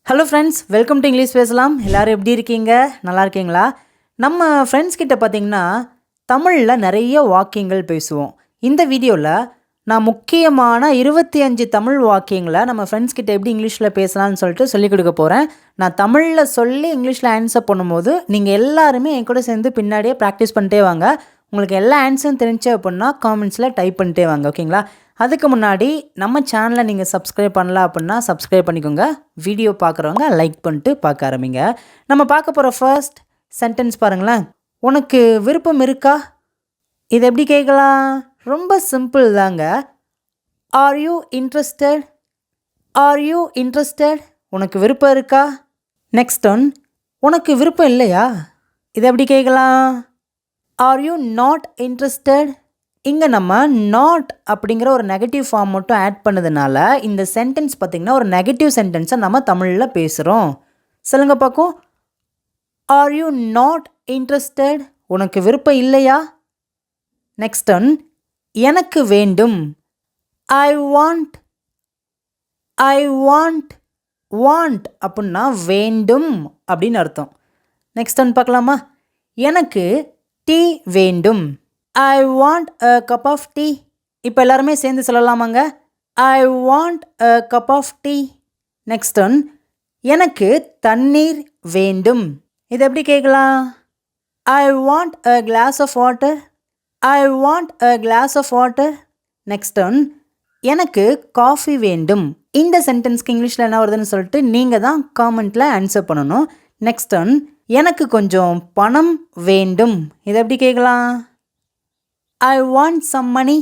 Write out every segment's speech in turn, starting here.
Hello friends, welcome to English பேசலாம். எல்லோரும் எப்படி இருக்கீங்க? நல்லா இருக்கீங்களா? நம்ம ஃப்ரெண்ட்ஸ் கிட்ட பார்த்தீங்கன்னா தமிழில் நிறைய வாக்கியங்கள் பேசுவோம். இந்த வீடியோவில் நான் முக்கியமான 25 தமிழ் வாக்கியங்களை நம்ம ஃப்ரெண்ட்ஸ் கிட்ட எப்படி இங்கிலீஷில் பேசலாம்னு சொல்லிட்டு சொல்லிக் கொடுக்க போகிறேன். நான் தமிழில் சொல்லி இங்கிலீஷில் ஆன்சர் பண்ணும்போது நீங்கள் எல்லாருமே என் கூட சேர்ந்து பின்னாடியே ப்ராக்டிஸ் பண்ணிட்டே வாங்க. உங்களுக்கு எல்லா ஆன்சரும் தெரிஞ்சு அப்படின்னா காமெண்ட்ஸில் டைப் பண்ணிட்டே வாங்க, ஓகேங்களா? அதுக்கு முன்னாடி நம்ம சேனலை நீங்கள் சப்ஸ்கிரைப் பண்ணல அப்படின்னா சப்ஸ்கிரைப் பண்ணிக்கோங்க. வீடியோ பார்க்குறவங்க லைக் பண்ணிட்டு பார்க்க ஆரம்பிங்க. நம்ம பார்க்க போகிற ஃபர்ஸ்ட் சென்டென்ஸ் பாருங்களேன். உனக்கு விருப்பம் இருக்கா? இது எப்படி கேட்கலாம்? ரொம்ப சிம்பிள் தாங்க. Are you interested? Are you interested? உனக்கு விருப்பம் இருக்கா? நெக்ஸ்ட் ஒன், உனக்கு விருப்பம் இல்லையா? இது எப்படி கேட்கலாம்? Are you not interested? இங்கே நம்ம நாட் அப்படிங்கிற ஒரு நெகட்டிவ் ஃபார்ம் மட்டும் ஆட் பண்ணதுனால இந்த சென்டென்ஸ் பார்த்திங்கன்னா ஒரு நெகட்டிவ் சென்டென்ஸை நம்ம தமிழில் பேசுகிறோம். சொல்லுங்க பார்க்கும். Are you not interested? உனக்கு விருப்பம் இல்லையா? நெக்ஸ்ட் ஒன், எனக்கு வேண்டும். I want. I want. Want அப்படின்னா வேண்டும் அப்படின்னு அர்த்தம். நெக்ஸ்ட் ஒன் பார்க்கலாமா? எனக்கு டீ வேண்டும். I want a cup of tea. இப்போ எல்லாருமே சேர்ந்து சொல்லலாமாங்க? I want a cup of tea. Next one, எனக்கு தண்ணீர் வேண்டும். இது எப்படி கேட்கலாம்? I want a glass of water. I want a glass of water. Next one, எனக்கு காஃபி வேண்டும். இந்த சென்டென்ஸ்க்கு இங்கிலீஷில் என்ன வருதுன்னு சொல்லிட்டு நீங்கள் தான் காமெண்ட்டில் ஆன்சர் பண்ணணும். நெக்ஸ்ட் ஒன், எனக்கு கொஞ்சம் பணம் வேண்டும். இது எப்படி கேட்கலாம்? I want some money.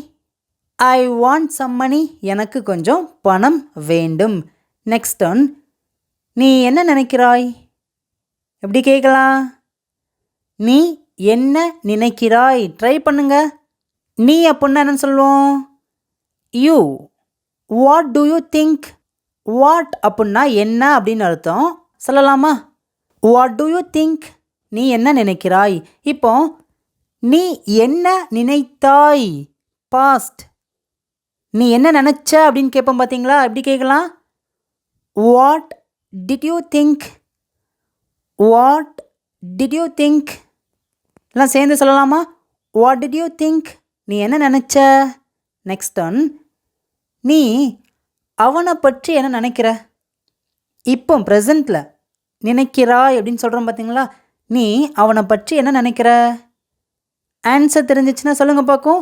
I want some money. எனக்கு கொஞ்சம் பணம் வேண்டும். நெக்ஸ்ட் ஒன், நீ என்ன நினைக்கிறாய்? எப்படி கேட்கலாம்? நீ என்ன நினைக்கிறாய்? ட்ரை பண்ணுங்க. நீ அப்படின்னா என்னன்னு சொல்லுவோம்? You. What to you think? What அப்படின்னா என்ன அப்படின்னு அர்த்தம். சொல்லலாமா? What to you think? நீ என்ன நினைக்கிறாய்? இப்போ நீ என்ன நினைத்தாய்? பாஸ்ட். நீ என்ன நினச்ச அப்படின்னு கேட்போம் பார்த்தீங்களா? எப்படி கேட்கலாம்? What did you think? What did you think? எல்லாம் சேர்ந்து சொல்லலாமா? What did you think? நீ என்ன நினச்ச? நெக்ஸ்ட் ஒன், நீ அவனை பற்றி என்ன நினைக்கிற? இப்போ ப்ரெசண்ட்டில் நினைக்கிறாய் அப்படின்னு சொல்கிறோம் பார்த்தீங்களா? நீ அவனை பற்றி என்ன நினைக்கிற? ஆன்சர் தெரிஞ்சிச்சுன்னா சொல்லுங்கள் பார்க்கும்.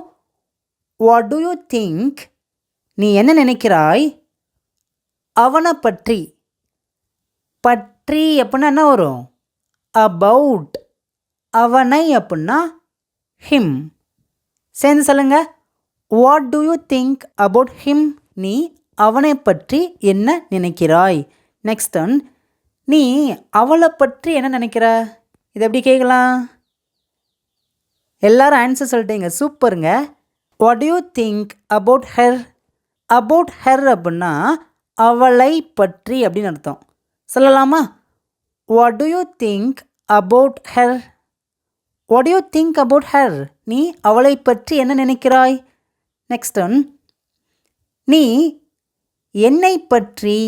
What to you think? நீ என்ன நினைக்கிறாய் அவனை பற்றி? பற்றி அப்படின்னா என்ன வரும்? அபவுட். அவனை அப்படின்னா ஹிம். சேர்ந்து சொல்லுங்க. What to you think about him? நீ அவனை பற்றி என்ன நினைக்கிறாய்? நெக்ஸ்ட் ஒன், நீ அவளை பற்றி என்ன நினைக்கிற? இது எப்படி கேட்கலாம்? எல்லாரும் ஆன்சர் சொல்லிட்டீங்க, சூப்பருங்க. What to you think about her? About her அப்படின்னா அவளை பற்றி அப்படின்னு அர்த்தம். சொல்லலாமா? What to you think about her? What to you think about her? நீ அவளை பற்றி என்ன நினைக்கிறாய்? நெக்ஸ்ட் ஒன், நீ என்னை பற்றி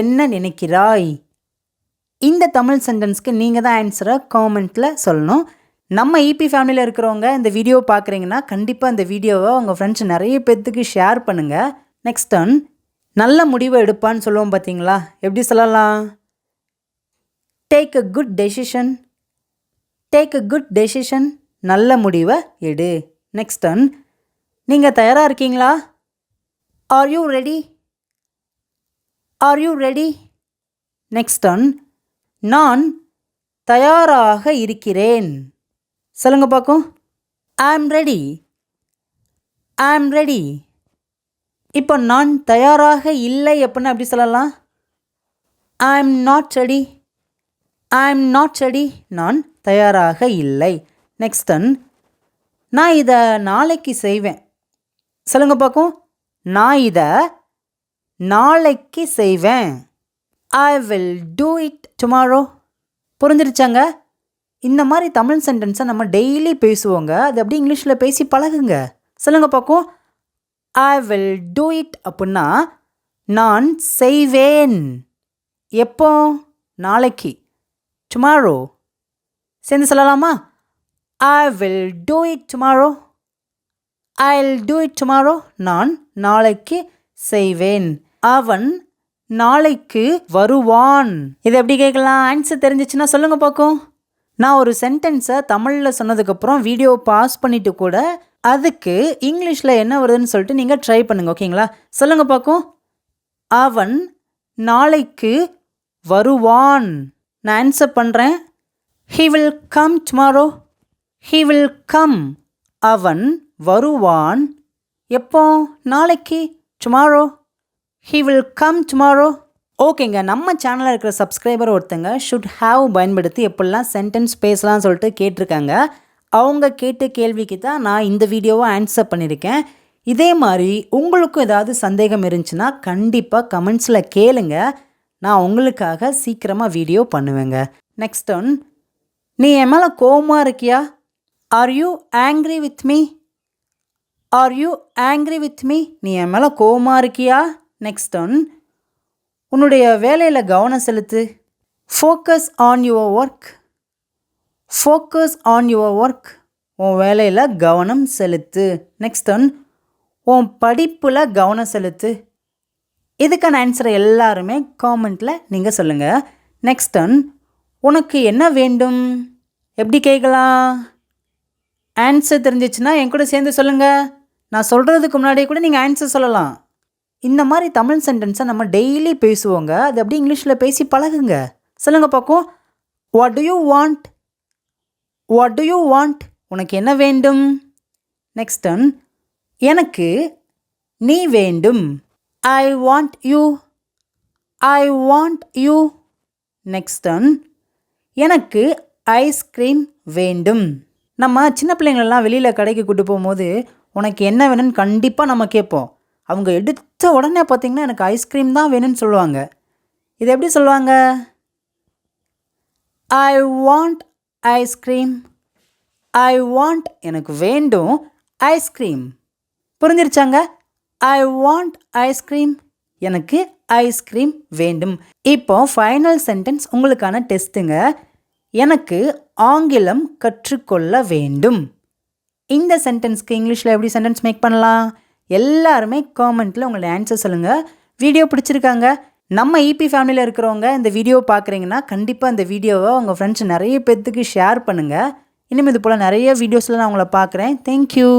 என்ன நினைக்கிறாய்? இந்த தமிழ் சென்டென்ஸ்க்கு நீங்கள் தான் ஆன்சரை காமெண்ட்டில் சொல்லணும். நம்ம இபி ஃபேமிலியில் இருக்கிறவங்க இந்த வீடியோ பார்க்குறீங்கன்னா கண்டிப்பாக இந்த வீடியோவை உங்கள் ஃப்ரெண்ட்ஸ் நிறைய பேர்த்துக்கு ஷேர் பண்ணுங்கள். நெக்ஸ்ட் ஒன், நல்ல முடிவை எடுப்பான்னு சொல்லுவோம் பார்த்தீங்களா? எப்படி சொல்லலாம்? Take a good decision. Take a good decision. நல்ல முடிவை எடு. நெக்ஸ்ட் ஒன், நீங்கள் தயாராக இருக்கீங்களா? Are you ready? Are you ready? Next one, நான் தயாராக இருக்கிறேன். சொல்லுங்க பார்க்கும். ஐ am ready. I am ready. இப்போ நான் தயாராக இல்லை அப்படின்னா எப்படி சொல்லலாம்? ஐ am not ready. I am not ready. நான் தயாராக இல்லை. நெக்ஸ்ட் ஒன், நான் இதை நாளைக்கு செய்வேன். சொல்லுங்க பார்க்கும். நான் இதை நாளைக்கு செய்வேன். I will do it tomorrow. புரிஞ்சிருச்சாங்க? இந்த மாதிரி தமிழ் சென்டென்ஸை நம்ம டெய்லி பேசுவோங்க. அது அப்படி இங்கிலீஷில் பேசி பழகுங்க. சொல்லுங்க பார்க்கும். ஐ வில் டூ இட் அப்படின்னா நான் செய்வேன். எப்போ? நாளைக்கு. டுமாரோ. சேர்ந்து சொல்லலாமா? I will do it tomorrow. I'll do it tomorrow. நான் நாளைக்கு செய்வேன். அவன் நாளைக்கு வருவான். இது எப்படி கேட்கலாம்? ஆன்சர் தெரிஞ்சிச்சுன்னா சொல்லுங்க பார்க்கும். நான் ஒரு சென்டென்ஸை தமிழில் சொன்னதுக்கப்புறம் வீடியோ பாஸ் பண்ணிவிட்டு கூட அதுக்கு இங்கிலீஷில் என்ன வருதுன்னு சொல்லிட்டு நீங்கள் ட்ரை பண்ணுங்கள், ஓகேங்களா? சொல்லுங்க பார்க்கும். அவன் நாளைக்கு வருவான். நான் ஆன்சர் பண்ணுறேன். He will come tomorrow. He will come. அவன் வருவான். எப்போ? நாளைக்கு. Tomorrow. He will come tomorrow. ஓகேங்க, நம்ம சேனலில் இருக்கிற சப்ஸ்கிரைபர் ஒருத்தங்க should have பயன்படுத்தி எப்படிலாம் சென்டென்ஸ் பேசலாம்னு சொல்லிட்டு கேட்டிருக்காங்க. அவங்க கேட்ட கேள்விக்கு தான் நான் இந்த வீடியோவை ஆன்சர் பண்ணியிருக்கேன். இதே மாதிரி உங்களுக்கும் ஏதாவது சந்தேகம் இருந்துச்சுன்னா கண்டிப்பாக கமெண்ட்ஸில் கேளுங்க. நான் உங்களுக்காக சீக்கிரமாக வீடியோ பண்ணுவேங்க. நெக்ஸ்ட் ஒன், நீ என் மேலே கோவமாக இருக்கியா? Are you angry with me? Are you angry with me? நீ என் மேலே கோவமாக இருக்கியா? நெக்ஸ்ட் ஒன், உன்னுடைய வேலையில் கவனம் செலுத்து. Focus on your work. Focus on your work. உன் வேலையில் கவனம் செலுத்து. நெக்ஸ்ட் ஒன், உன் படிப்பில் கவனம் செலுத்து. இதுக்கான ஆன்சரை எல்லாருமே காமெண்ட்டில் நீங்கள் சொல்லுங்கள். நெக்ஸ்ட் ஒன், உனக்கு என்ன வேண்டும்? எப்படி கேட்கலாம்? ஆன்சர் தெரிஞ்சிச்சுன்னா என் கூட சேர்ந்து சொல்லுங்கள். நான் சொல்கிறதுக்கு முன்னாடியே கூட நீங்கள் ஆன்சர் சொல்லலாம். இந்த மாதிரி தமிழ் சென்டென்ஸை நம்ம டெய்லி பேசுவோங்க. அது அப்படி இங்கிலீஷில் பேசி பழகுங்க. சொல்லுங்க பார்க்கும். What to you want? What to you want? உனக்கு என்ன வேண்டும்? நெக்ஸ்ட் ஒன், எனக்கு நீ வேண்டும். I want you. I want you. Next one, எனக்கு ஐஸ்கிரீம் வேண்டும். நம்ம சின்ன பிள்ளைங்களெல்லாம் வெளியில் கடைக்கு கூட்டு போகும்போது உனக்கு என்ன வேணும்னு கண்டிப்பாக நம்ம கேட்போம். அவங்க எடுத்த உடனே பார்த்திங்கன்னா எனக்கு ஐஸ்கிரீம் தான் வேணும்னு சொல்லுவாங்க. இது எப்படி சொல்லுவாங்க? I want ice cream. I want எனக்கு வேண்டும் ஐஸ்கிரீம். புரிஞ்சிருச்சாங்க? I want ice cream. எனக்கு ஐஸ்கிரீம் வேண்டும். இப்போ ஃபைனல் சென்டென்ஸ் உங்களுக்கான டெஸ்ட்டுங்க. எனக்கு ஆங்கிலம் கற்றுக்கொள்ள வேண்டும். இந்த சென்டென்ஸ்க்கு இங்கிலீஷில் எப்படி சென்டென்ஸ் மேக் பண்ணலாம்? எல்லாருமே காமெண்ட்டில் உங்களோட ஆன்சர் சொல்லுங்கள். வீடியோ பிடிச்சிருக்காங்க. நம்ம இபி ஃபேமிலியில் இருக்கிறவங்க இந்த வீடியோ பார்க்குறீங்கன்னா கண்டிப்பாக இந்த வீடியோவை உங்கள் ஃப்ரெண்ட்ஸ் நிறைய பேர்த்துக்கு ஷேர் பண்ணுங்கள். இனிமேல் இது போல் நிறைய வீடியோஸில் நான் உங்களை பார்க்குறேன். தேங்க்யூ.